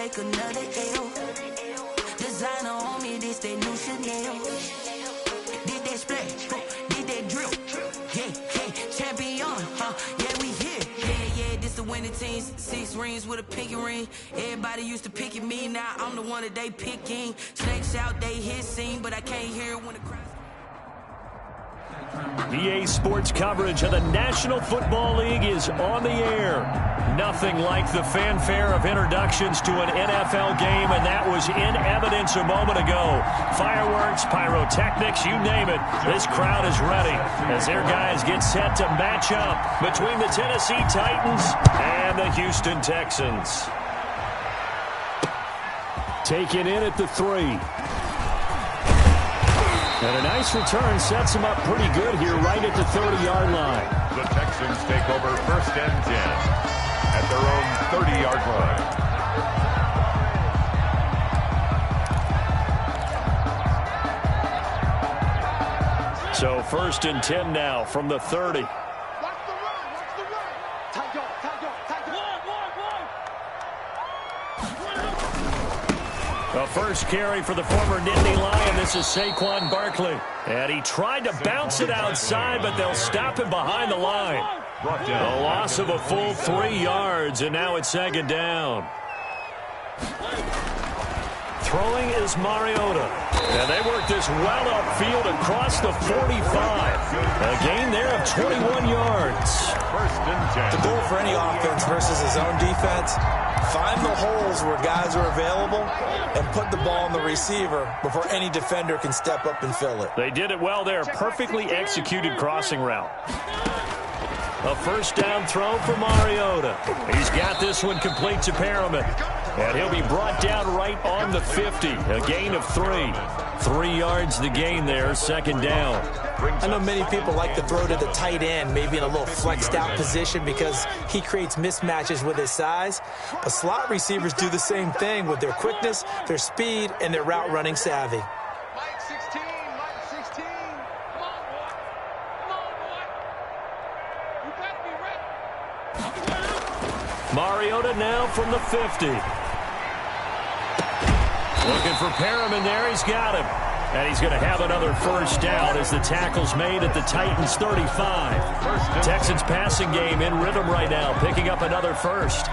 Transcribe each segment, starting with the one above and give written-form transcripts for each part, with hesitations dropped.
take another L. Designer on me, this that new Chanel. Did that splash, did that drill. Yeah, champion, yeah, we here. Yeah, this the winning team. 6 rings with a pinky ring. Everybody used to pick at me, now I'm the one that they picking. Snakes out, they hit scene, but I can't hear it when the crowd. EA Sports coverage of the National Football League is on the air. Nothing like the fanfare of introductions to an NFL game, and that was in evidence a moment ago. Fireworks, pyrotechnics, you name it. This crowd is ready as their guys get set to match up between the Tennessee Titans and the Houston Texans. Taken in at the 3. And a nice return sets them up pretty good here right at the 30-yard line. The Texans take over 1st and 10 at their own 30-yard line. So 1st and 10 now from the 30. The first carry for the former Nittany Lion. This is Saquon Barkley. And he tried to bounce it outside, but they'll stop him behind the line. A loss of a full 3 yards, and now it's 2nd down. Throwing is Mariota. And they work this well upfield across the 45. A gain there of 21 yards. 1st and 10. The goal for any offense versus his own defense, find the holes where guys are available and put the ball on the receiver before any defender can step up and fill it. They did it well there. Perfectly executed crossing route. A 1st down throw for Mariota. He's got this one complete to Perriman. And he'll be brought down right on the 50. A gain of 3. 3 yards the gain there, 2nd down. I know many people like to throw to the tight end, maybe in a little flexed out position because he creates mismatches with his size. But slot receivers do the same thing with their quickness, their speed, and their route running savvy. Mike 16, Mike 16. Come on, boy. Come on, boy. You better be ready. Mariota now from the 50. Looking for Perriman there. He's got him. And he's going to have another 1st down as the tackle's made at the Titans' 35. Texans passing game in rhythm right now, picking up another 1st.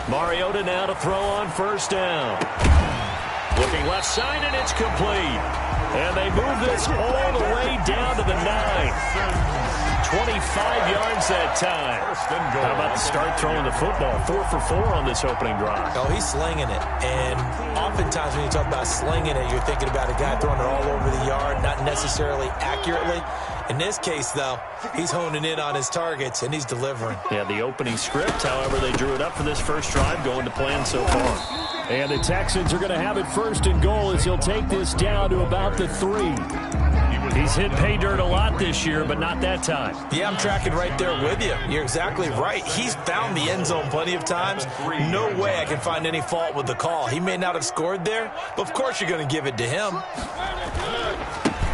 Mariota now to throw on 1st down. Looking left side, and it's complete. And they move this all the way down to the 9. 25 yards that time. How about the start throwing the football? 4 for 4 on this opening drive. Oh, he's slinging it. And oftentimes when you talk about slinging it, you're thinking about a guy throwing it all over the yard, not necessarily accurately. In this case, though, he's honing in on his targets, and he's delivering. Yeah, the opening script, however, they drew it up for this first drive, going to plan so far. And the Texans are going to have it 1st and goal as he'll take this down to about the 3. He's hit pay dirt a lot this year, but not that time. Yeah, I'm tracking right there with you. You're exactly right. He's found the end zone plenty of times. No way I can find any fault with the call. He may not have scored there, but of course you're going to give it to him.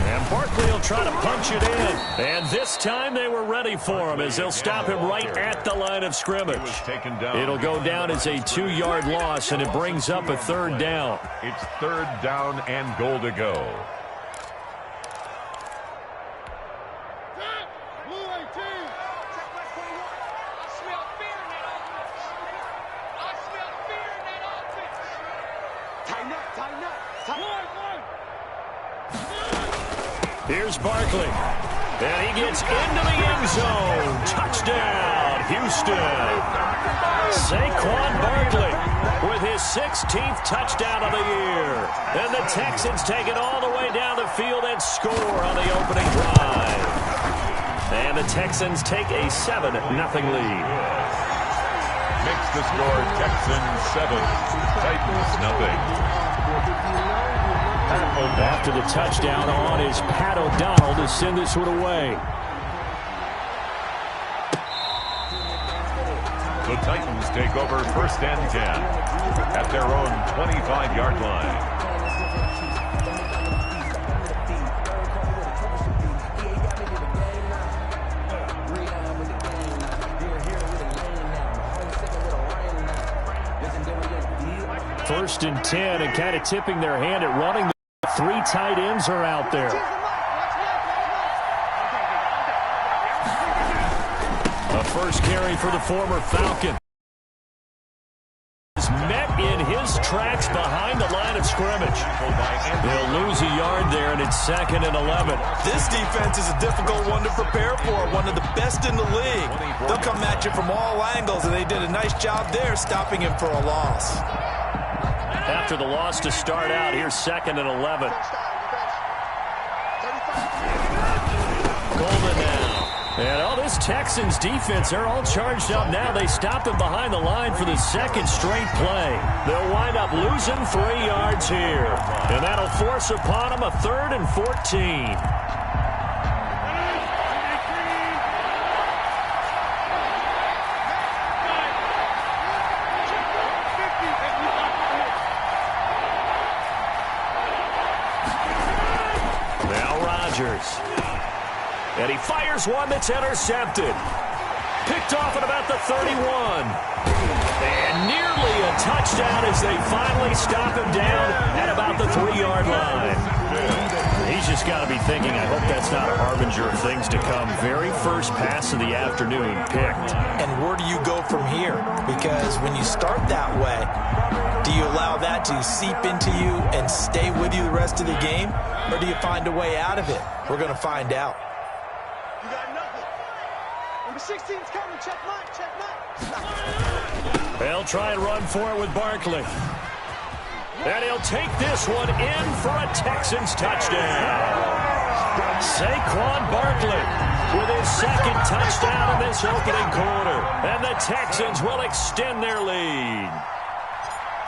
And Barkley will try to punch it in. And this time they were ready for him as they'll stop him right at the line of scrimmage. It'll go down as a 2-yard loss, and it brings up a 3rd down. It's 3rd down and goal to go. Here's Barkley. And he gets into the end zone. Touchdown, Houston. Saquon Barkley with his 16th touchdown of the year. And the Texans take it all the way down the field and score on the opening drive. And the Texans take a 7-0 lead. Makes the score Texans 7, Titans 0. After the touchdown on is Pat O'Donnell to send this one away. The Titans take over 1st and 10 at their own 25-yard line. First and 10, and kind of tipping their hand at running. The 3 tight ends are out there. A first carry for the former Falcon. Is met in his tracks behind the line of scrimmage. They'll lose a yard there, and it's 2nd and 11. This defense is a difficult one to prepare for, one of the best in the league. They'll come at you from all angles, and they did a nice job there stopping him for a loss. After the loss to start out, here's 2nd and 11. Coleman now. And this Texans defense, they're all charged up now. They stopped him behind the line for the 2nd straight play. They'll wind up losing 3 yards here. And that'll force upon them a 3rd and 14. And he fires one that's intercepted. Picked off at about the 31. And nearly a touchdown as they finally stop him down at about the 3-yard line. He's just got to be thinking, I hope that's not a harbinger of things to come. Very first pass of the afternoon picked. And where do you go from here? Because when you start that way, do you allow that to seep into you and stay with you the rest of the game? Or do you find a way out of it? We're going to find out. You got nothing. Number 16's coming. Check mine. They'll try and run for it with Barkley. And he'll take this one in for a Texans touchdown. Saquon Barkley with his 2nd touchdown in this opening quarter. And the Texans will extend their lead.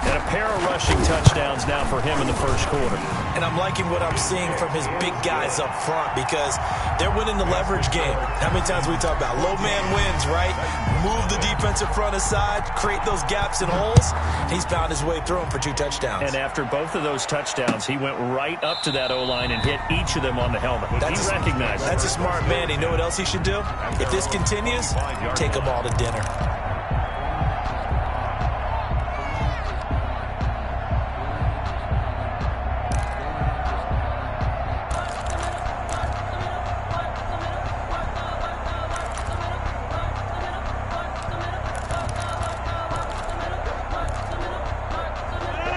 And a pair of rushing touchdowns now for him in the first quarter. And I'm liking what I'm seeing from his big guys up front because they're winning the leverage game. How many times we talk about low man wins, right? Move the defensive front aside, create those gaps and holes. He's found his way through them for 2 touchdowns. And after both of those touchdowns, he went right up to that O-line and hit each of them on the helmet. He recognized it. That's a smart man. You know what else he should do? If this continues, take them all to dinner.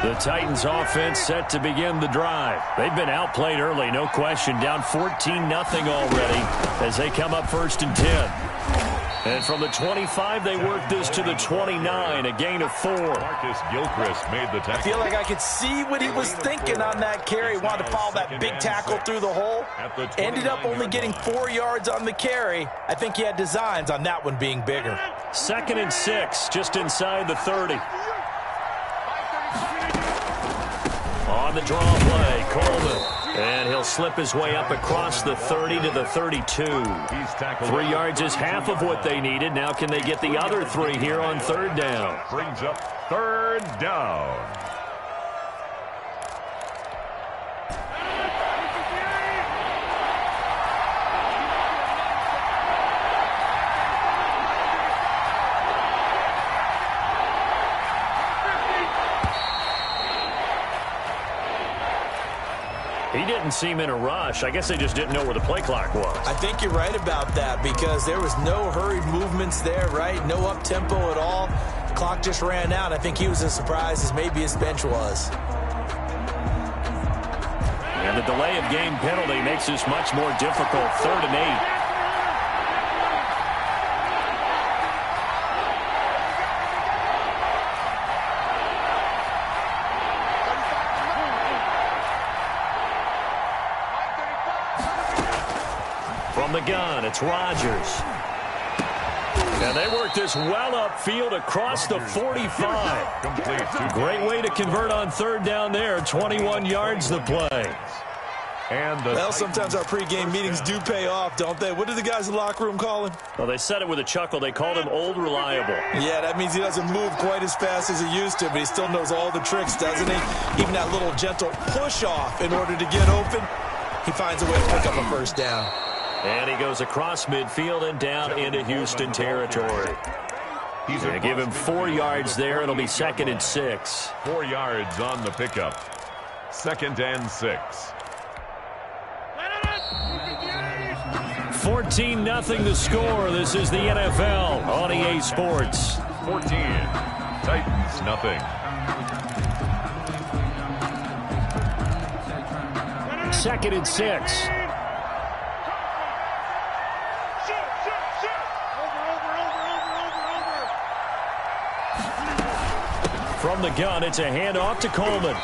The Titans offense set to begin the drive. They've been outplayed early, no question. Down 14-0 already as they come up 1st and 10. And from the 25, they work this to the 29, a gain of 4. Marcus Gilchrist made the tackle. I feel like I could see what he was thinking on that carry. He wanted to follow that big tackle through the hole. Ended up only getting 4 yards on the carry. I think he had designs on that one being bigger. 2nd and 6, just inside the 30. On the draw play, Coleman. And he'll slip his way up across the 30 to the 32. 3 yards is half of what they needed. Now can they get the other 3 here on 3rd down? Brings up 3rd down. He didn't seem in a rush. I guess they just didn't know where the play clock was. I think you're right about that because there was no hurried movements there, right? No up-tempo at all. Clock just ran out. I think he was as surprised as maybe his bench was. And the delay of game penalty makes this much more difficult. 3rd and 8. From the gun, it's Rodgers. And they work this well upfield across the 45. Complete. Great way to convert on third down there. 21 yards the play. And well, sometimes our pregame meetings do pay off, don't they? What do the guys in the locker room call him? Well, they said it with a chuckle. They called him Old Reliable. Yeah, that means he doesn't move quite as fast as he used to, but he still knows all the tricks, doesn't he? Even that little gentle push-off in order to get open, he finds a way to pick up a first down. And he goes across midfield and down into Houston territory. he's going to give him 4 yards there. It'll be 2nd and 6. 4 yards on the pickup. 2nd and 6. 14-0 the score. This is the NFL on EA Sports. 14. Titans, nothing. 2nd and 6. From the gun, it's a handoff to Coleman.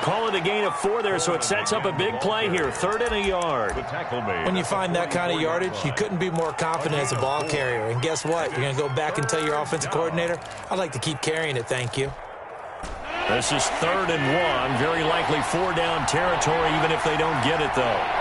Call it a gain of 4 there, so it sets up a big play here. 3rd and a yard. The tackle made. When you find that kind of yardage, you couldn't be more confident as a ball carrier. And guess what? You're going to go back and tell your offensive coordinator, I'd like to keep carrying it, thank you. This is 3rd and 1. Very likely 4 down territory, even if they don't get it, though.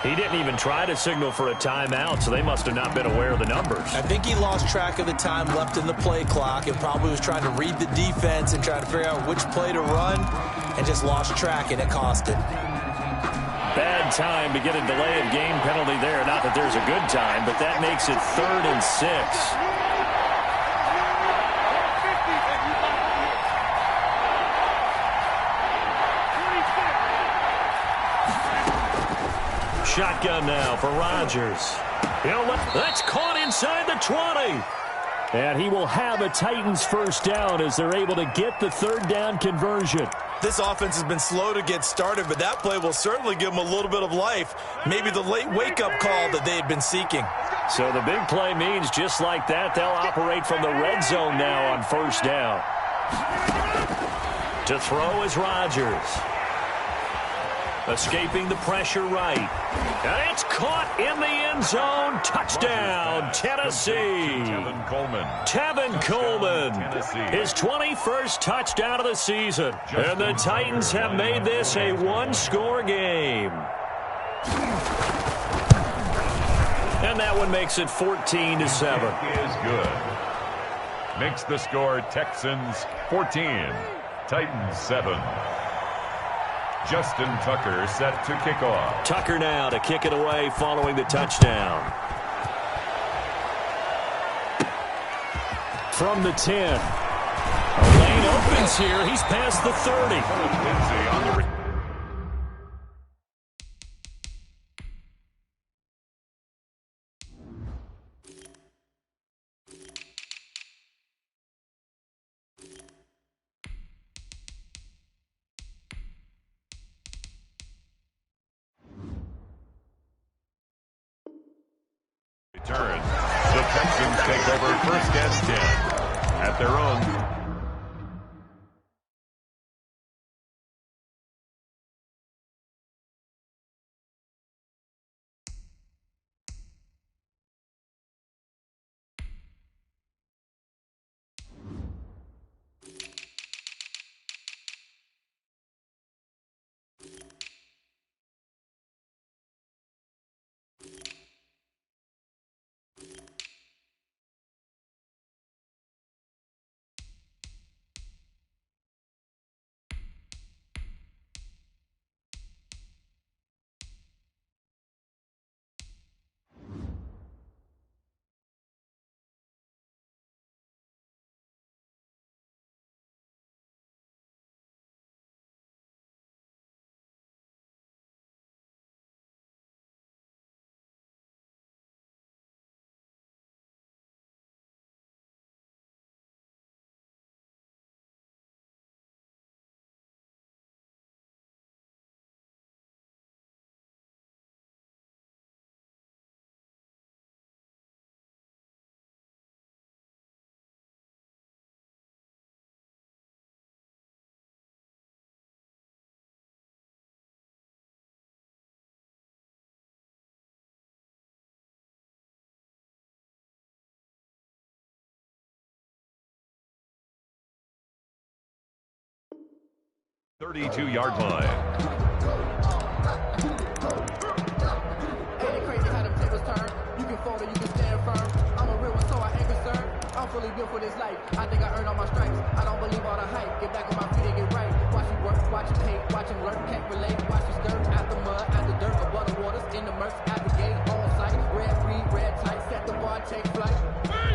He didn't even try to signal for a timeout, so they must have not been aware of the numbers. I think he lost track of the time left in the play clock and probably was trying to read the defense and trying to figure out which play to run and just lost track, and it cost him. Bad time to get a delay of game penalty there. Not that there's a good time, but that makes it 3rd and 6. Shotgun now for Rodgers. That's caught inside the 20. And he will have a Titans first down as they're able to get the 3rd down conversion. This offense has been slow to get started, but that play will certainly give them a little bit of life. Maybe the late wake-up call that they had been seeking. So the big play means just like that, they'll operate from the red zone now on first down. To throw is Rodgers. Escaping the pressure right. And it's caught in the end zone. Touchdown, Tennessee. Tevin Coleman. His 21st touchdown of the season. And the Titans have made this a one-score game. And that one makes it 14-7. Is good. Makes the score Texans 14, Titans 7. Justin Tucker set to kick off. Tucker now to kick it away following the touchdown. From the 10. A lane opens here. He's past the 30. Lindsay on the return. The Texans take over 1st and 10 at their own. 32-yard line. Ain't it crazy how them tables turn? You can fold or you can stand firm. I'm a real one, so I ain't concerned. I'm fully built for this life. I think I earned all my stripes. I don't believe all the hype. Get back on my feet and get right. Watch me work, watch him hate, watch him lurk, can't relate. Watch me skirt out the mud, out the dirt, above the waters, in the murks, out the gate, on sight. Red, green, red, tight, set the bar, take flight.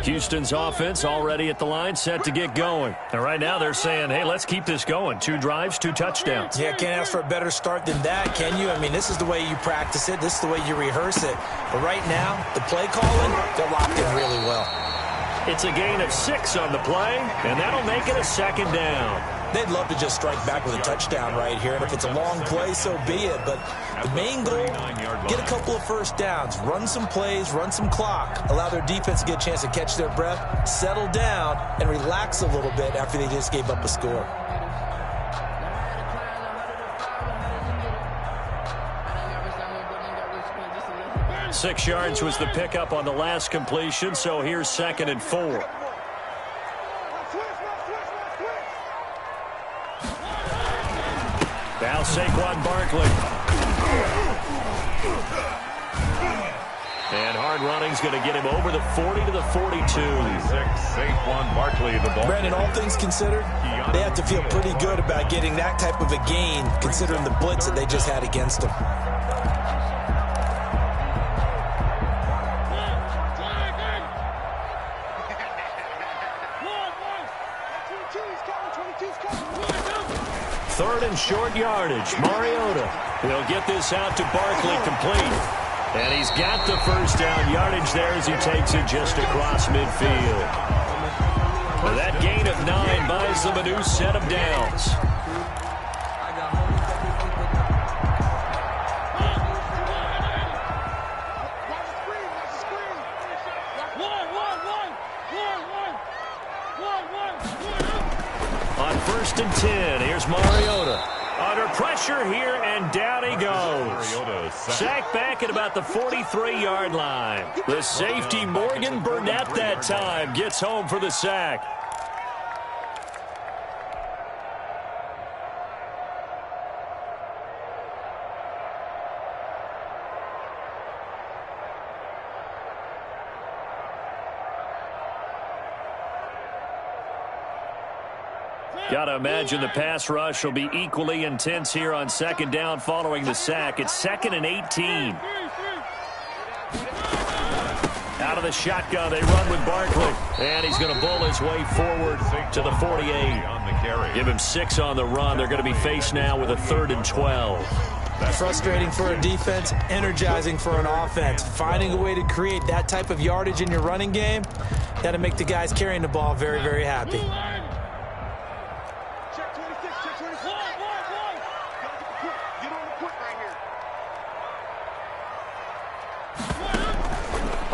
Houston's offense already at the line, set to get going. And right now they're saying, hey, let's keep this going. 2 drives, 2 touchdowns. Yeah, can't ask for a better start than that, can you? I mean, this is the way you practice it. This is the way you rehearse it. But right now, the play calling, they're locked in really well. It's a gain of 6 on the play, and that'll make it a second down. They'd love to just strike back with a touchdown right here, and if it's a long play, so be it. But the main goal, get a couple of first downs, run some plays, run some clock, allow their defense to get a chance to catch their breath, settle down, and relax a little bit after they just gave up a score. Six yards was the pickup on the last completion, so here's 2nd and 4. Now Saquon Barkley. And hard running's going to get him over the 40 to the 42. Saquon Barkley, the ball. Brandon, all things considered, they have to feel pretty good about getting that type of a gain, considering the blitz that they just had against them. Third and short yardage. Mariota will get this out to Barkley complete. And he's got the first down yardage there as he takes it just across midfield. Well, that gain of 9 buys them a new set of downs. On 1st and 10, here's Mariota. Under pressure here, and down he goes. Sacked back at about the 43-yard line. The safety, Morgan Burnett, that time gets home for the sack. Got to imagine the pass rush will be equally intense here on 2nd down following the sack. It's 2nd and 18. Out of the shotgun, they run with Barkley. And he's going to bull his way forward to the 48. Give him 6 on the run. They're going to be faced now with a 3rd and 12. Frustrating for a defense, energizing for an offense. Finding a way to create that type of yardage in your running game, got to make the guys carrying the ball very, very happy.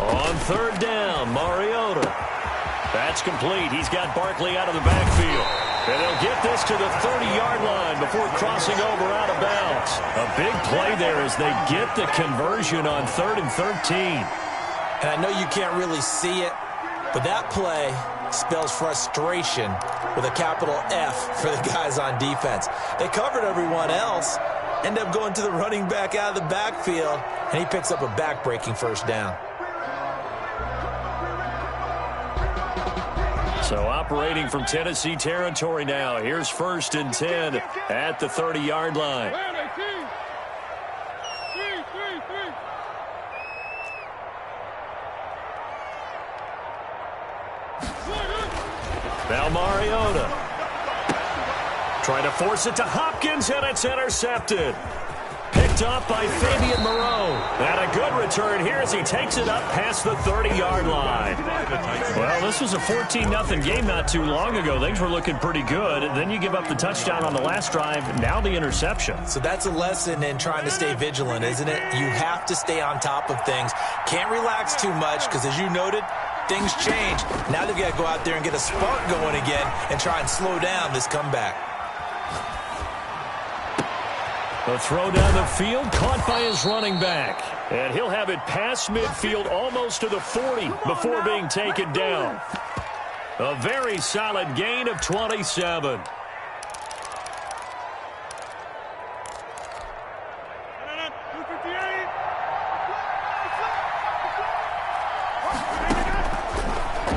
On 3rd down, Mariota. That's complete. He's got Barkley out of the backfield. And they'll get this to the 30-yard line before crossing over out of bounds. A big play there as they get the conversion on 3rd and 13. And I know you can't really see it, but that play spells frustration with a capital F for the guys on defense. They covered everyone else, end up going to the running back out of the backfield, and he picks up a back-breaking first down. So operating from Tennessee territory now. Here's 1st and 10 at the 30-yard line. Now Mariota. Trying to force it to Hopkins, and it's intercepted. Picked up by Fabian Moreau. And a good return here as he takes it up past the 30-yard line. Well, this was a 14-0 game not too long ago. Things were looking pretty good. Then you give up the touchdown on the last drive. Now the interception. So that's a lesson in trying to stay vigilant, isn't it? You have to stay on top of things. Can't relax too much because, as you noted, things change. Now they've got to go out there and get a spark going again and try and slow down this comeback. The throw down the field, caught by his running back. And he'll have it past midfield almost to the 40 before being taken down. A very solid gain of 27.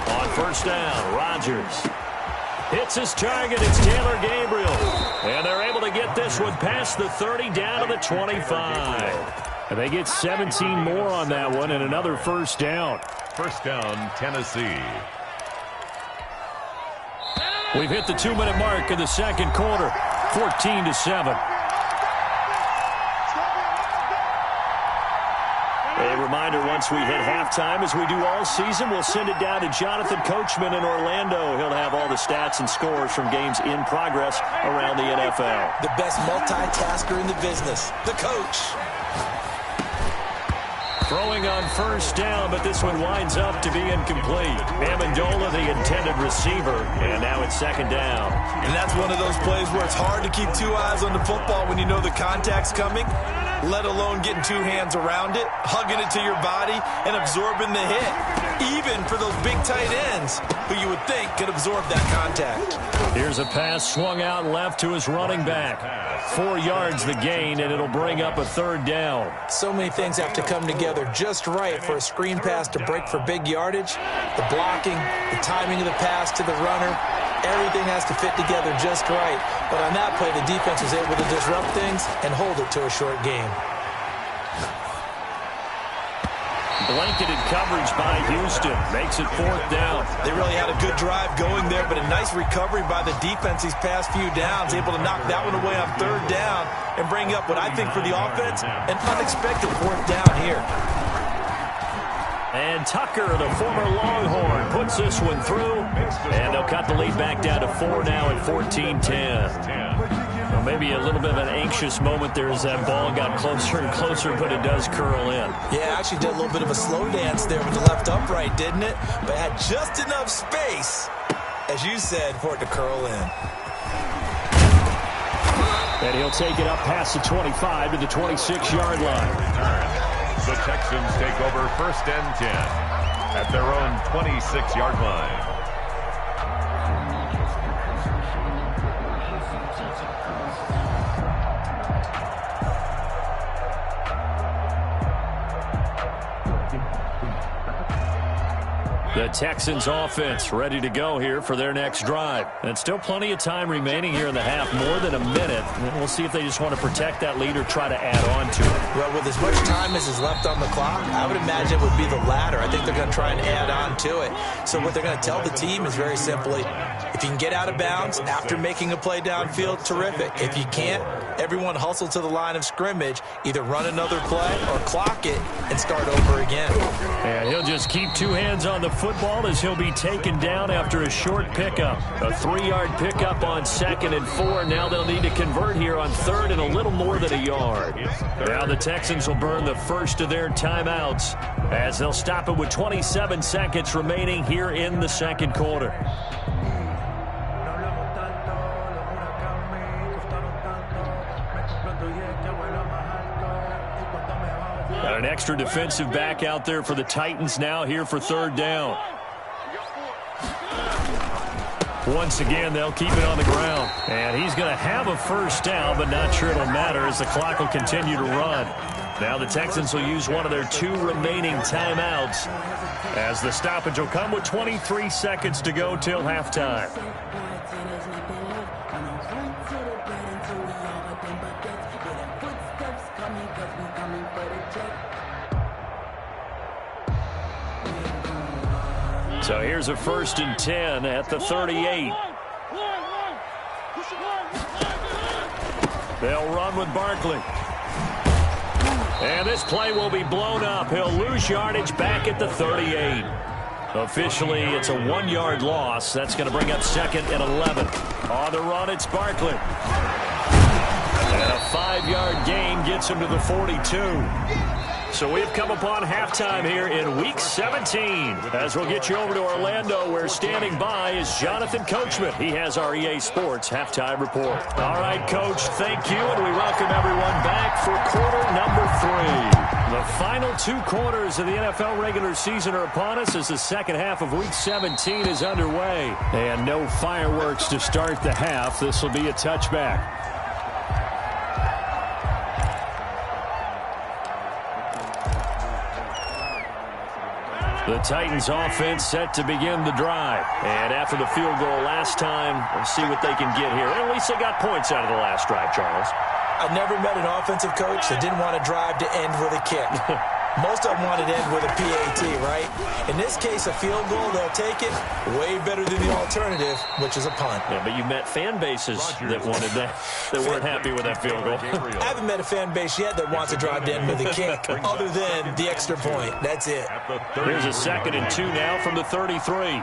On first down, Rodgers hits his target. It's Taylor Gabriel. And they're able to get this one past the 30 down to the 25. And they get 17 more on that one and another first down. First down, Tennessee. We've hit the 2-minute mark in the second quarter, 14-7. A reminder, once we hit halftime, as we do all season, we'll send it down to Jonathan Coachman in Orlando. He'll have all the stats and scores from games in progress around the NFL. The best multitasker in the business, the coach. Throwing on first down, but this one winds up to be incomplete. Amendola, the intended receiver, and now it's second down. And that's one of those plays where it's hard to keep two eyes on the football when you know the contact's coming, let alone getting two hands around it, hugging it to your body, and absorbing the hit. Even for those big tight ends, who you would think could absorb that contact. Here's a pass swung out left to his running back. 4 yards the gain, and it'll bring up a third down. So many things have to come together just right for a screen pass to break for big yardage. The blocking, the timing of the pass to the runner, everything has to fit together just right. But on that play, the defense was able to disrupt things and hold it to a short game. Blanketed coverage by Houston. Makes it fourth down. They really had a good drive going there, but a nice recovery by the defense these past few downs. Able to knock that one away on third down and bring up what I think for the offense, an unexpected fourth down here. And Tucker, the former Longhorn, puts this one through. And they'll cut the lead back down to 4 now at 14-10. Well, maybe a little bit of an anxious moment there as that ball got closer and closer, but it does curl in. Yeah, actually did a little bit of a slow dance there with the left upright, didn't it? But had just enough space, as you said, for it to curl in. And he'll take it up past the 25 to the 26-yard line. The Texans take over first and 10 at their own 26-yard line. The Texans offense ready to go here for their next drive. And still plenty of time remaining here in the half, more than a minute. And we'll see if they just want to protect that lead or try to add on to it. Well, with as much time as is left on the clock, I would imagine it would be the latter. I think they're going to try and add on to it. So what they're going to tell the team is very simply, if you can get out of bounds after making a play downfield, terrific. If you can't, everyone hustle to the line of scrimmage, either run another play or clock it and start over again. And he'll just keep two hands on the football as he'll be taken down after a short pickup. A 3-yard pickup on 2nd and 4. Now they'll need to convert here on 3rd and a little more than a yard. Now the Texans will burn the first of their timeouts as they'll stop it with 27 seconds remaining here in the second quarter. Got an extra defensive back out there for the Titans now here for third down. Once again, they'll keep it on the ground. And he's going to have a first down, but not sure it'll matter as the clock will continue to run. Now the Texans will use one of their 2 remaining timeouts as the stoppage will come with 23 seconds to go till halftime. So here's a 1st and 10 at the 38. They'll run with Barkley. And this play will be blown up. He'll lose yardage back at the 38. Officially, it's a 1-yard loss. That's going to bring up 2nd and 11. On the run, it's Barkley. And a 5-yard gain gets him to the 42. So we've come upon halftime here in Week 17. As we'll get you over to Orlando, where standing by is Jonathan Coachman. He has our EA Sports Halftime Report. All right, Coach, thank you, and we welcome everyone back for quarter number 3. The final 2 quarters of the NFL regular season are upon us as the second half of Week 17 is underway. And no fireworks to start the half. This will be a touchback. The Titans offense set to begin the drive. And after the field goal last time, we'll see what they can get here. At least they got points out of the last drive, Charles. I never met an offensive coach that didn't want to drive to end with a kick. Most of them wanted to end with a PAT, right? In this case, a field goal, they'll take it. Way better than the alternative, which is a punt. Yeah, but you met fan bases that wanted that weren't happy with that field goal. I haven't met a fan base yet that wants to drive to end with a kick, other than the extra point. That's it. Here's a 2nd and 2 now from the 33.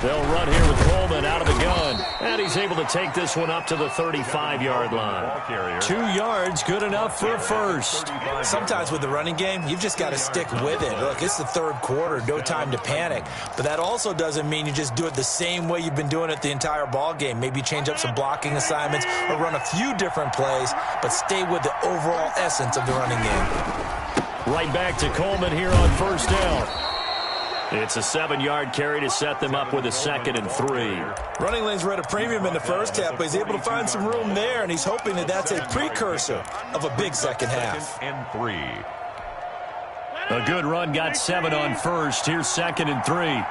They'll run here with Coleman out of the gun. And he's able to take this one up to the 35-yard line. 2 yards, good enough for a first. Sometimes with the running game, you've just got to stick with it. Look, it's the 3rd quarter, no time to panic. But that also doesn't mean you just do it the same way you've been doing it the entire ball game. Maybe change up some blocking assignments or run a few different plays, but stay with the overall essence of the running game. Right back to Coleman here on first down. It's a 7-yard carry to set them up with a 2nd and 3. Running lanes were at a premium in the first half, but he's able to find some room there, and he's hoping that that's a precursor of a big second half. 2nd and 3. A good run got 7 on first. Here's 2nd and 3.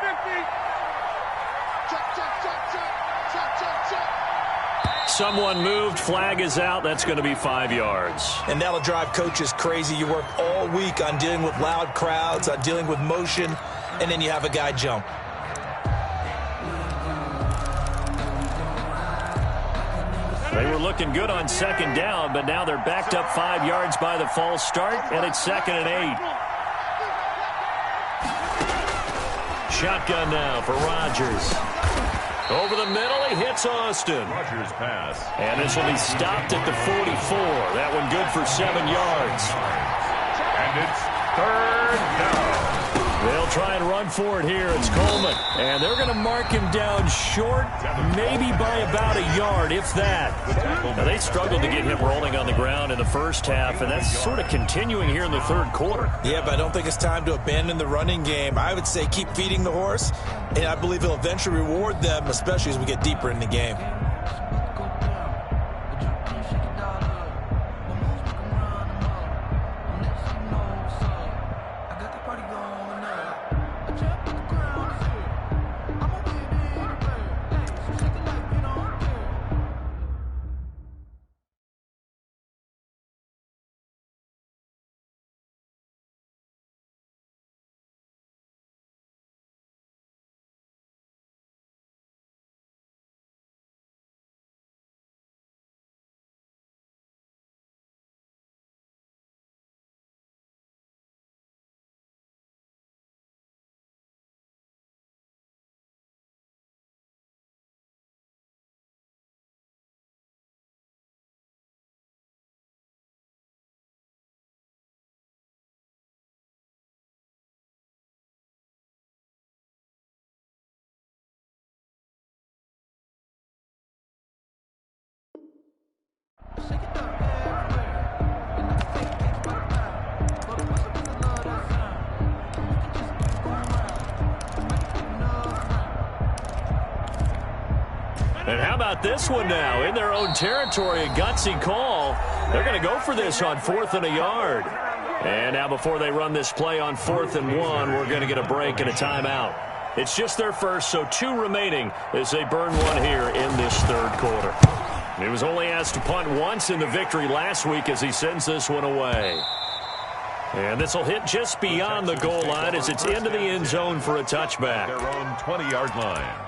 Someone moved. Flag is out. That's going to be 5 yards. And that'll drive coaches crazy. You work all week on dealing with loud crowds, on dealing with motion, and then you have a guy jump. They were looking good on 2nd down, but now they're backed up 5 yards by the false start, and it's 2nd and 8. Shotgun now for Rodgers. Over the middle, he hits Austin. Rodgers pass. And this will be stopped at the 44. That one good for 7 yards. And it's 3rd down. They'll try and run for it here. It's Coleman. And they're going to mark him down short, maybe by about a yard, if that. Now, they struggled to get him rolling on the ground in the first half, and that's sort of continuing here in the 3rd quarter. Yeah, but I don't think it's time to abandon the running game. I would say keep feeding the horse, and I believe he'll eventually reward them, especially as we get deeper in the game. And how about this one now? In their own territory, a gutsy call. They're going to go for this on 4th and a yard. And now before they run this play on 4th and 1, we're going to get a break and a timeout. It's just their first, so 2 remaining as they burn one here in this 3rd quarter. He was only asked to punt once in the victory last week as he sends this one away. And this will hit just beyond the goal line as it's into the end zone for a touchback. Their own 20-yard line.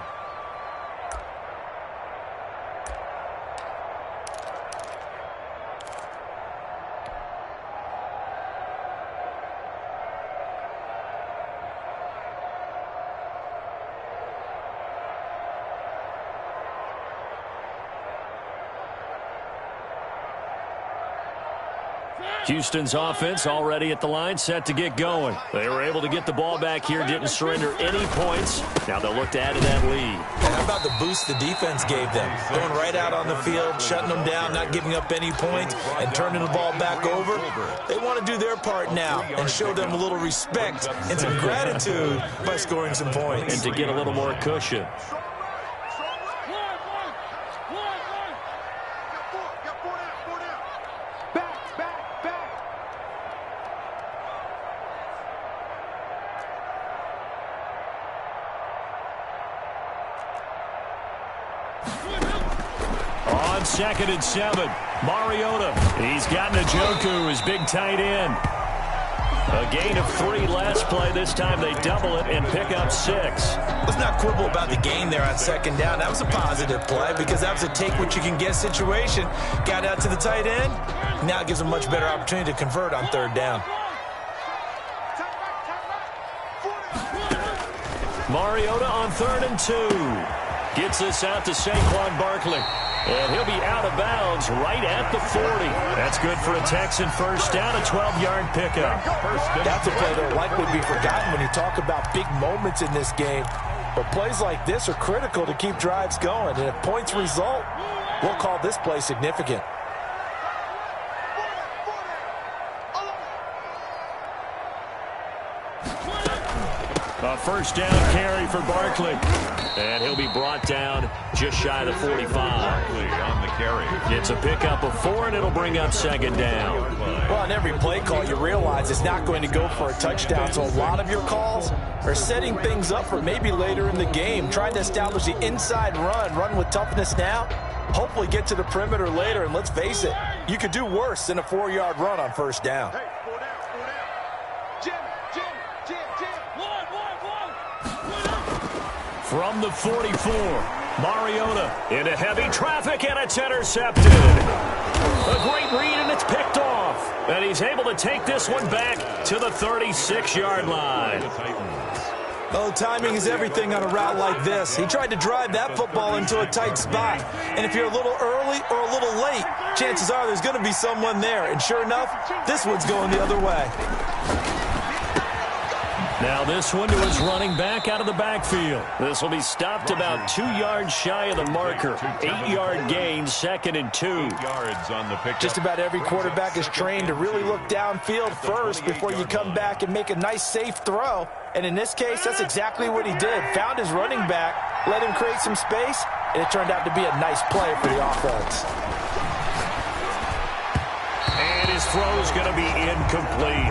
Houston's offense already at the line, set to get going. They were able to get the ball back here, didn't surrender any points. Now they'll look to add to that lead. And how about the boost the defense gave them? Going right out on the field, shutting them down, not giving up any points, and turning the ball back over. They want to do their part now and show them a little respect and some gratitude by scoring some points. And to get a little more cushion. 2nd and 7. Mariota, he's got Njoku, his big tight end. A gain of 3 last play. This time they double it and pick up 6. Let's not quibble about the gain there on 2nd down. That was a positive play because that was a take-what-you-can-get situation. Got out to the tight end. Now it gives them a much better opportunity to convert on 3rd down. Mariota on 3rd and 2. Gets this out to Saquon Barkley. And he'll be out of bounds right at the 40. That's good for a Texan first down, a 12-yard pickup. That's a play that will likely be forgotten when you talk about big moments in this game. But plays like this are critical to keep drives going. And if points result, we'll call this play significant. A first down carry for Barkley. And he'll be brought down just shy of the 45. Barkley on the carry. It's a pickup of 4, and it'll bring up 2nd down. Well, on every play call, you realize it's not going to go for a touchdown. So a lot of your calls are setting things up for maybe later in the game, trying to establish the inside run with toughness now, hopefully get to the perimeter later. And let's face it, you could do worse than a 4-yard run on 1st down. From the 44, Mariota into heavy traffic, and it's intercepted. A great read, and it's picked off. And he's able to take this one back to the 36-yard line. Oh, timing is everything on a route like this. He tried to drive that football into a tight spot. And if you're a little early or a little late, chances are there's going to be someone there. And sure enough, this one's going the other way. Now this one to his running back out of the backfield. This will be stopped about 2 yards shy of the marker. 8-yard gain, 2nd and 2. 8 yards on the pickup. Just about every quarterback is trained to really look downfield first before you come back and make a nice, safe throw. And in this case, that's exactly what he did. Found his running back, let him create some space, and it turned out to be a nice play for the offense. And his throw is going to be incomplete.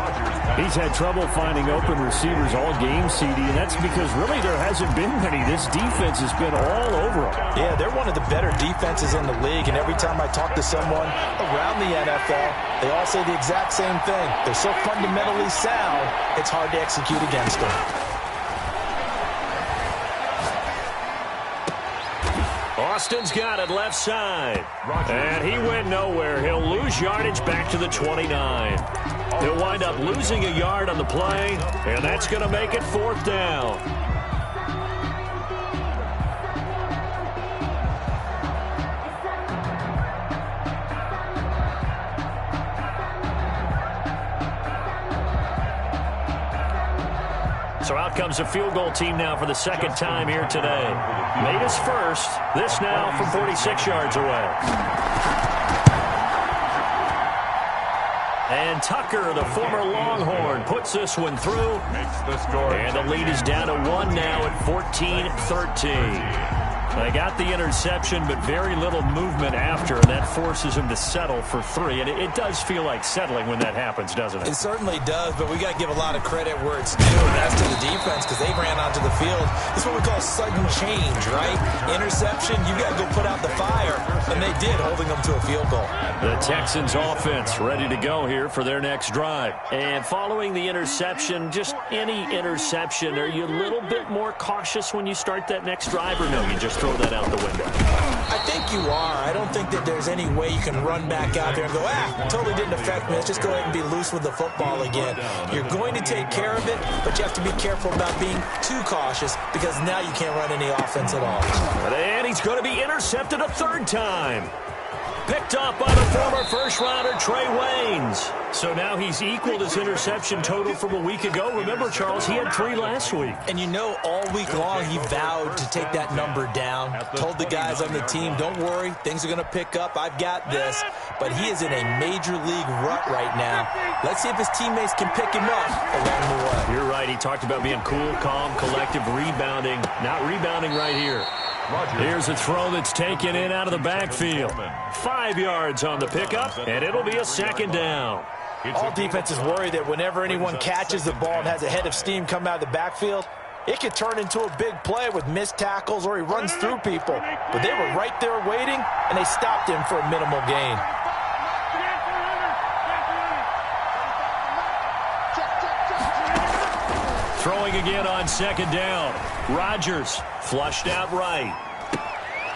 He's had trouble finding open receivers all game, CD, and that's because really there hasn't been many. This defense has been all over him. Yeah, they're one of the better defenses in the league, and every time I talk to someone around the NFL, they all say the exact same thing. They're so fundamentally sound, it's hard to execute against them. Austin's got it left side. And he went nowhere. He'll lose yardage back to the 29. He'll wind up losing a yard on the play, and that's going to make it 4th down. So out comes a field goal team now for the 2nd time here today. Made his first. This now from 46 yards away. And Tucker, the former Longhorn, puts this one through. Makes the score. And the lead is down to 1 now at 14-13. They got the interception, but very little movement after, and that forces him to settle for 3. And it does feel like settling when that happens, doesn't it? It certainly does, but we got to give a lot of credit where it's due, and that's to the defense, because they ran onto the field. It's what we call sudden change, right? Interception, you got to go put out the fire, and they did, holding them to a field goal. The Texans offense ready to go here for their next drive. And following the interception, just any interception, are you a little bit more cautious when you start that next drive, or no, you just throw that out the window? I think you are. I don't think that there's any way you can run back out there and go, totally didn't affect me. Let's just go ahead and be loose with the football again. You're going to take care of it, but you have to be careful about being too cautious because now you can't run any offense at all. And he's going to be intercepted a 3rd time. Picked up by the former first-rounder Trey Waynes. So now he's equaled his interception total from a week ago. Remember, Charles, he had 3 last week. And you know, all week long he vowed to take that number down. Told the guys on the team, don't worry, things are going to pick up. I've got this. But he is in a major league rut right now. Let's see if his teammates can pick him up along the way. You're right. He talked about being cool, calm, collective, rebounding. Not rebounding right here. Here's a throw that's taken in out of the backfield. 5 yards on the pickup, and it'll be a 2nd down. All defenses worry that whenever anyone catches the ball and has a head of steam come out of the backfield, It could turn into a big play with missed tackles or he runs through people. But they were right there waiting, and they stopped him for a minimal gain. Throwing again on second down. Rodgers flushed out right.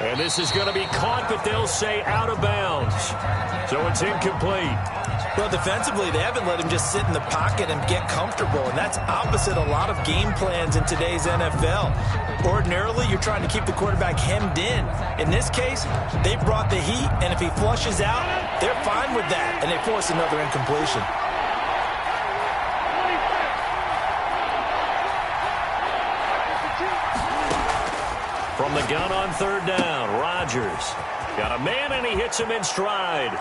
And this is going to be caught, but they'll say out of bounds. So it's incomplete. Well, defensively, they haven't let him just sit in the pocket and get comfortable, and that's opposite a lot of game plans in today's NFL. Ordinarily, you're trying to keep the quarterback hemmed in. In this case, they brought the heat, and if he flushes out, they're fine with that, and they force another incompletion. From the gun on third down, Rodgers got a man, and he hits him in stride.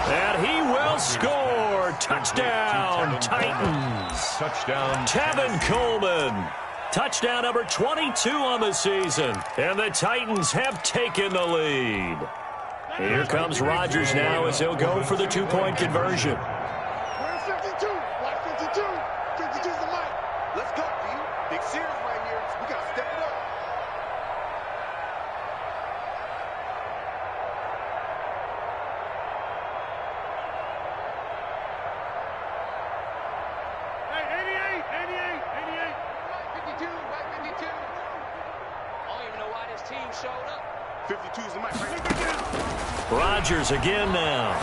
And he will score. Touchdown, Titans. Touchdown, Tevin Coleman. Touchdown number 22 on the season. And the Titans have taken the lead. Here comes Rodgers now as he'll go for the two-point conversion. Where's 52? Watch 52. 52's the mic. Let's go, B. Big series right here. We got to step it up. Hey, 88. 52, right 52. I don't even know why this team showed up. 52's the mic. Right. Rodgers again now.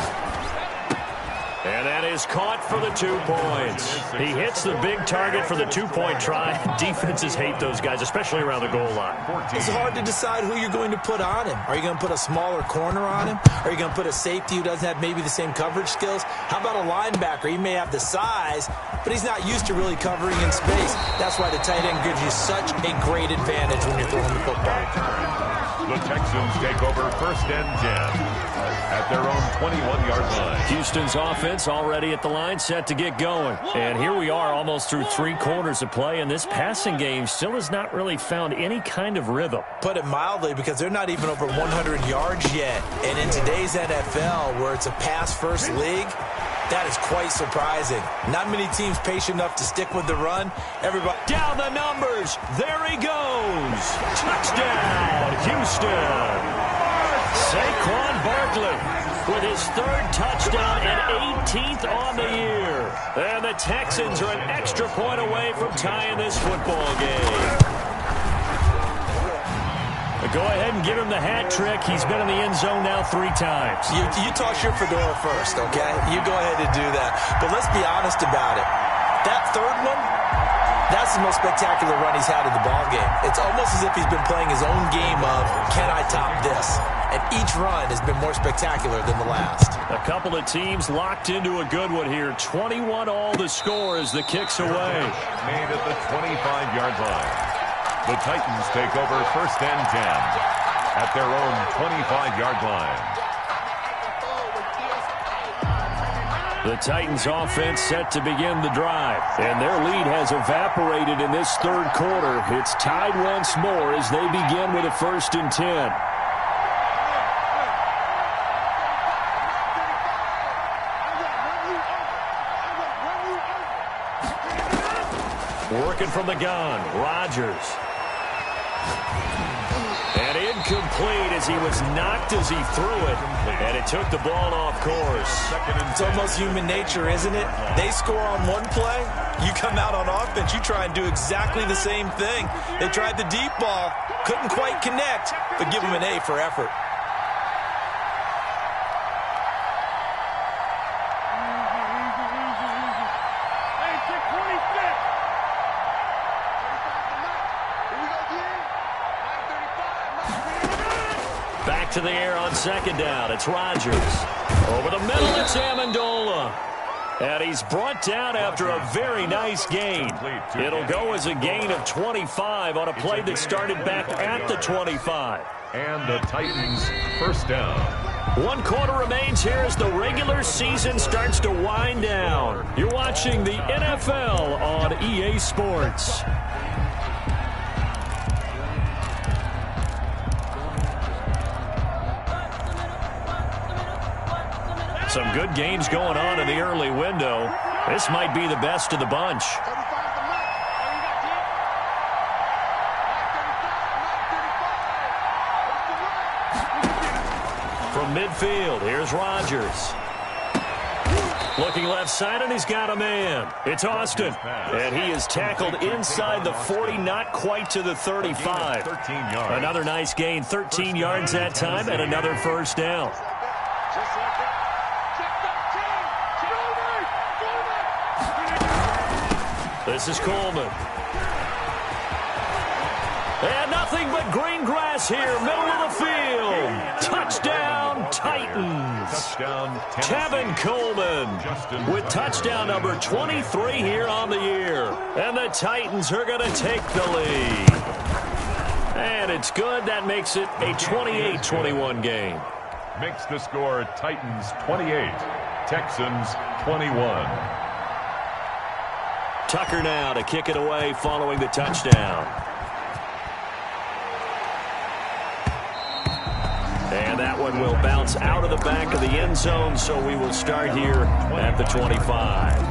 And that is caught for the 2 points. He hits the big target for the two-point try. Defenses hate those guys, especially around the goal line. It's hard to decide who you're going to put on him. Are you going to put a smaller corner on him? Are you going to put a safety who doesn't have maybe the same coverage skills? How about a linebacker? He may have the size, but he's not used to really covering in space. That's why the tight end gives you such a great advantage when you're throwing the football. The Texans take over first and 10 at their own 21-yard line. Houston's offense already at the line, set to get going. And here we are almost through 3 quarters of play, and this passing game still has not really found any kind of rhythm. Put it mildly, because they're not even over 100 yards yet. And in today's NFL, where it's a pass-first league, that is quite surprising. Not many teams patient enough to stick with the run. Everybody down the numbers. There he goes. Touchdown, Houston. Saquon Barkley with his 3rd touchdown and 18th on the year. And the Texans are an extra point away from tying this football game. Go ahead and give him the hat trick. He's been in the end zone now 3 times. You toss your fedora first, okay? You go ahead and do that. But let's be honest about it. That 3rd one, that's the most spectacular run he's had in the ballgame. It's almost as if he's been playing his own game of, can I top this? And each run has been more spectacular than the last. A couple of teams locked into a good one here. 21 all the score as the kick's away. Made at the 25-yard line. The Titans take over first and 10 at their own 25-yard line. The Titans offense set to begin the drive, and their lead has evaporated in this 3rd quarter. It's tied once more as they begin with a 1st and 10. Working from the gun, Rodgers. And incomplete as he was knocked as he threw it. And it took the ball off course. It's almost human nature, isn't it? They score on one play. You come out on offense, you try and do exactly the same thing. They tried the deep ball. Couldn't quite connect, but give them an A for effort. Back to the air on second down. It's Rodgers. Over the middle, it's Amendola. And he's brought down after a very nice gain. It'll go as a gain of 25 on a play that started back at the 25. And the Titans first down. 1 quarter remains here as the regular season starts to wind down. You're watching the NFL on EA Sports. Some good games going on in the early window. This might be the best of the bunch. midfield. Here's Rodgers. Looking left side, and he's got a man. It's Austin. And he is tackled inside the 40, not quite to the 35. 13 yards. Another nice gain, 13 yards that time, and another first down. This is Coleman. And nothing but green grass here, middle of the field. Touchdown, Titans. Touchdown, Tevin Coleman with touchdown number 23 here on the year. And the Titans are going to take the lead. And it's good. That makes it a 28-21 game. Makes the score Titans 28, Texans 21. Tucker now to kick it away following the touchdown. And that one will bounce out of the back of the end zone, so we will start here at the 25.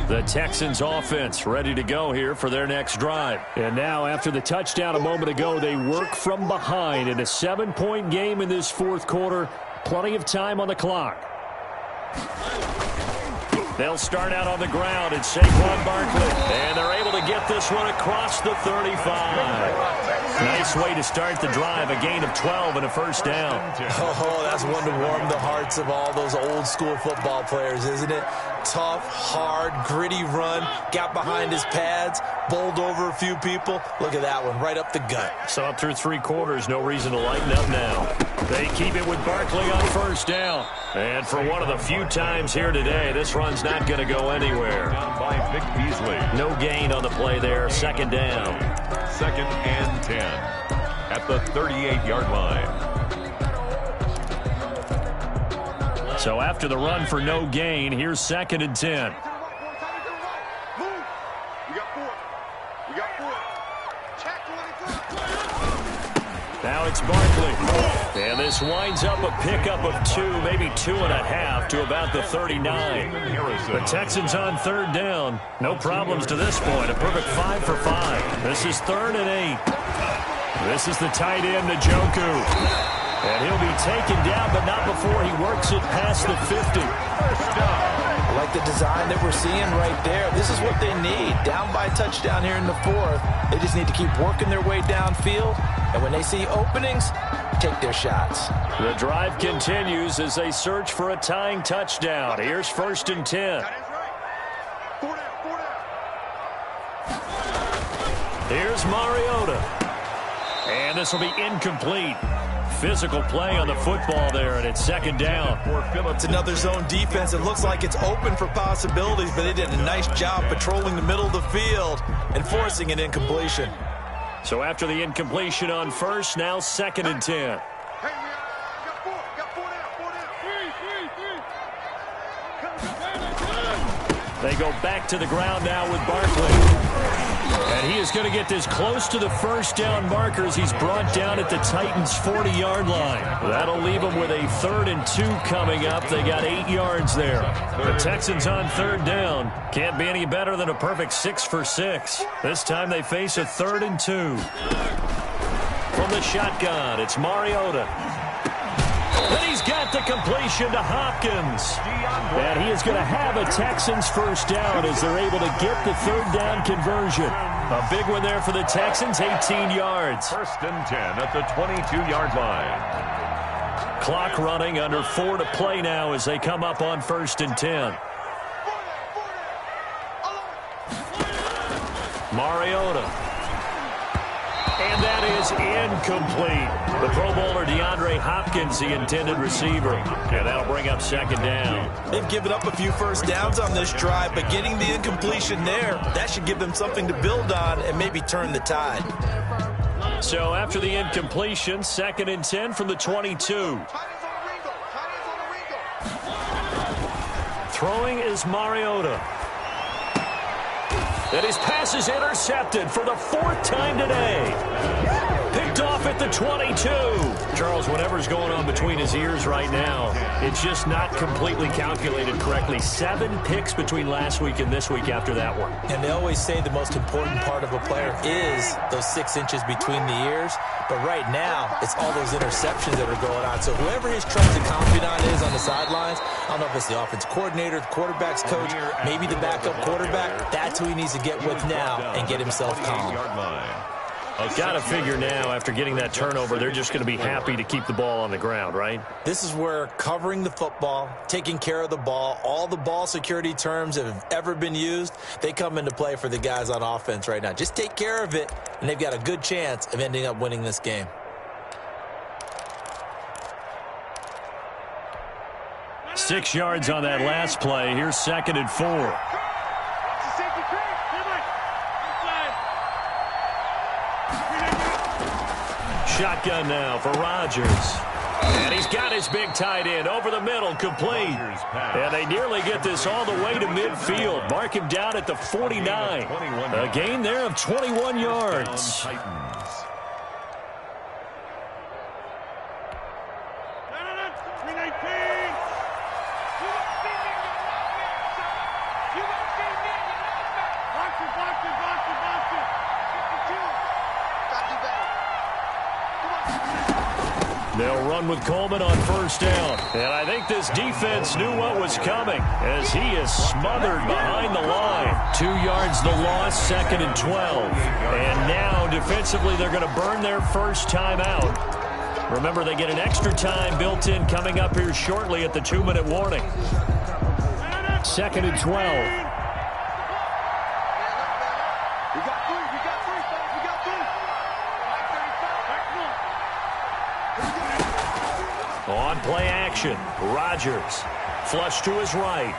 The Texans offense ready to go here for their next drive. And now after the touchdown a moment ago, they work from behind in a 7-point game in this fourth quarter. Plenty of time on the clock. They'll start out on the ground. It's Saquon Barkley. And they're able to get this one across the 35. Nice way to start the drive. A gain of 12 and a first down. Oh, that's one to warm the hearts of all those old school football players, isn't it? Tough, hard, gritty run. Got behind his pads. Bowled over a few people. Look at that one. Right up the gut. So up through three quarters, no reason to lighten up now. They keep it with Barkley on first down. And for one of the few times here today, this run's not going to go anywhere. Down by Vic Beasley. No gain on the play there. Second down. 2nd and 10 at the 38-yard line. So after the run for no gain, here's 2nd and 10. Now it's Barkley. And this winds up a pickup of 2, maybe 2.5 to about the 39. The Texans on third down. No problems to this point. A perfect 5 for 5. This is 3rd and 8. This is the tight end, Njoku. And he'll be taken down, but not before he works it past the 50. I like the design that we're seeing right there. This is what they need. Down by a touchdown here in the 4th. They just need to keep working their way downfield. And when they see openings, take their shots. The drive continues as they search for a tying touchdown. Here's 1st and 10. Here's Mariota. And this will be incomplete. Physical play on the football there, and it's 2nd down. It's another zone defense. It looks like it's open for possibilities, but they did a nice job patrolling the middle of the field and forcing an incompletion. So after the incompletion on first, now 2nd and 10. They go back to the ground now with Barkley. And he is going to get this close to the first down markers. He's brought down at the Titans' 40-yard line. That'll leave them with a 3rd and 2 coming up. They got 8 yards there. The Texans on third down. Can't be any better than a perfect 6 for 6. This time they face a 3rd and 2. From the shotgun, it's Mariota. And he's got the completion to Hopkins. And he is going to have a Texans first down as they're able to get the 3rd down conversion. A big one there for the Texans, 18 yards. 1st and 10 at the 22-yard line. Clock running, under 4 to play now as they come up on 1st and 10. Mariota. And that is incomplete. The Pro Bowler DeAndre Hopkins, the intended receiver. And that'll bring up 2nd down. They've given up a few first downs on this drive, but getting the incompletion there, that should give them something to build on and maybe turn the tide. So after the incompletion, 2nd and 10 from the 22. Throwing is Mariota. And his pass is intercepted for the 4th time today. Picked off with the 22. Charles, whatever's going on between his ears right now, it's just not completely calculated correctly. 7 picks between last week and this week after that one. And they always say the most important part of a player is those 6 inches between the ears. But right now, it's all those interceptions that are going on. So whoever his trusted confidant is on the sidelines, I don't know if it's the offense coordinator, the quarterback's coach, maybe the backup quarterback, that's who he needs to get with now and get himself calm. Got to figure now, after getting that turnover, they're just going to be happy to keep the ball on the ground, right? This is where covering the football, taking care of the ball, all the ball security terms that have ever been used, they come into play for the guys on offense right now. Just take care of it, and they've got a good chance of ending up winning this game. Six yards on that last play. Here's 2nd and 4. Shotgun now for Rodgers. And he's got his big tight end over the middle, complete. And they nearly get this all the way to midfield. Mark him down at the 49. A gain there of 21 yards. They'll run with Coleman on 1st down. And I think this defense knew what was coming as he is smothered behind the line. 2 yards the loss, 2nd and 12. And now defensively they're going to burn their first timeout. Remember, they get an extra time built in coming up here shortly at the 2-minute warning. 2nd and 12. On play action, Rodgers. Flush to his right.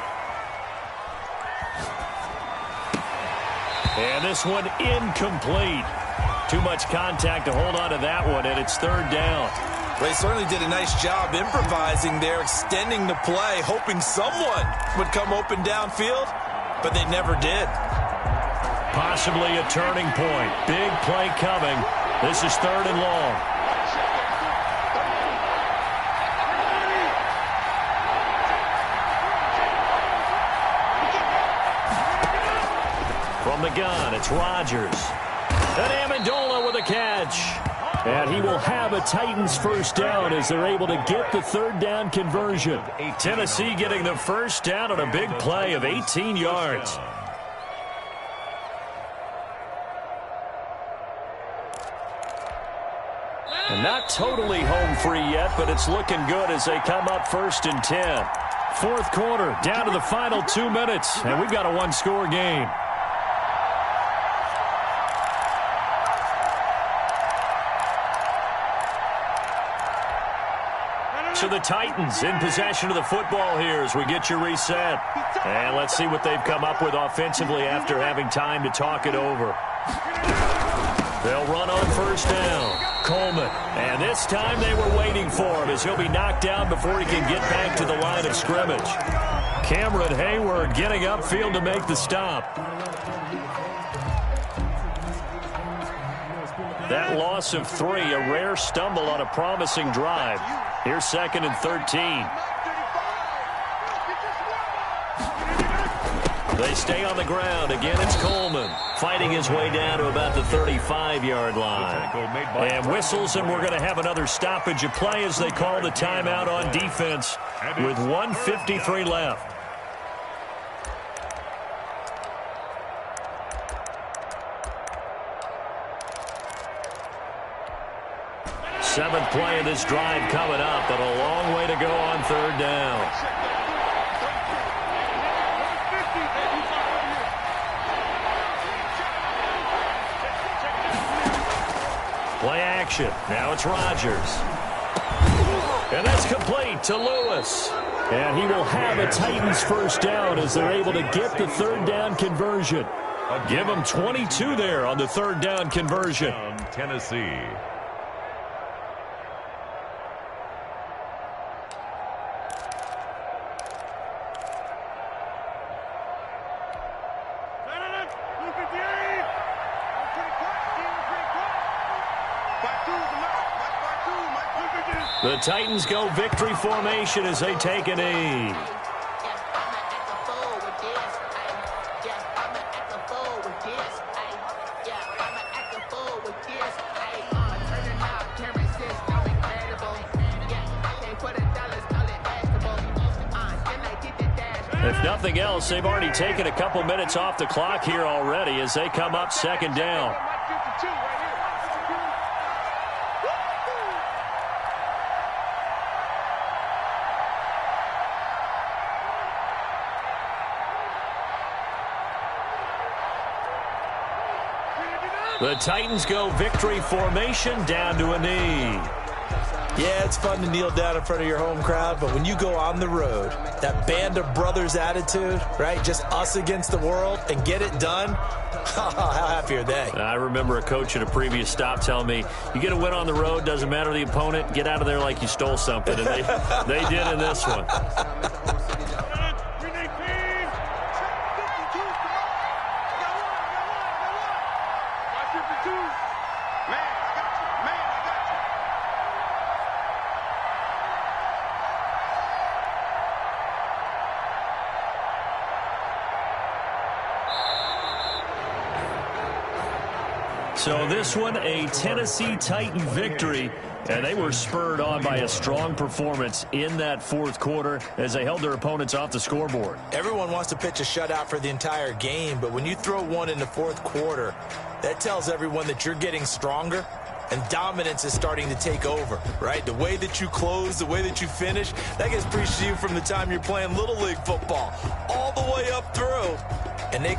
And this one incomplete. Too much contact to hold on to that one, and it's 3rd down. Well, they certainly did a nice job improvising there, extending the play, hoping someone would come open downfield, but they never did. Possibly a turning point. Big play coming. This is 3rd and long. From the gun, it's Rodgers. And Amendola with a catch. And he will have a Titans first down as they're able to get the 3rd down conversion. Tennessee getting the first down on a big play of 18 yards. And not totally home free yet, but it's looking good as they come up 1st and 10. 4th quarter, down to the final 2 minutes, and we've got a 1-score game. So the Titans in possession of the football here as we get you reset. And let's see what they've come up with offensively after having time to talk it over. They'll run on 1st down. Coleman. And this time they were waiting for him as he'll be knocked down before he can get back to the line of scrimmage. Cameron Hayward getting upfield to make the stop. That loss of 3, a rare stumble on a promising drive. Here's 2nd and 13. They stay on the ground. Again, it's Coleman fighting his way down to about the 35-yard line. And whistles, and we're going to have another stoppage of play as they call the timeout on defense with 1:53 left. 7th play of this drive coming up, but a long way to go on 3rd down. Play action. Now it's Rodgers. And that's complete to Lewis. And he will have a Titans first down as they're able to get the 3rd down conversion. Give them 22 there on the 3rd down conversion. Tennessee. Back to the left. The Titans go victory formation as they take a knee. If nothing else, they've already taken a couple minutes off the clock here already as they come up second down. The Titans go victory formation down to a knee. Yeah, it's fun to kneel down in front of your home crowd, but when you go on the road, that band of brothers attitude, right, just us against the world, and get it done, how happy are they? I remember a coach at a previous stop telling me, you get a win on the road, doesn't matter the opponent, get out of there like you stole something, and they did in this one. So this one, a Tennessee Titan victory, and they were spurred on by a strong performance in that fourth quarter as they held their opponents off the scoreboard. Everyone wants to pitch a shutout for the entire game, but when you throw one in the fourth quarter, that tells everyone that you're getting stronger and dominance is starting to take over, right? The way that you close, the way that you finish, that gets preached to you from the time you're playing Little League football all the way up through, and they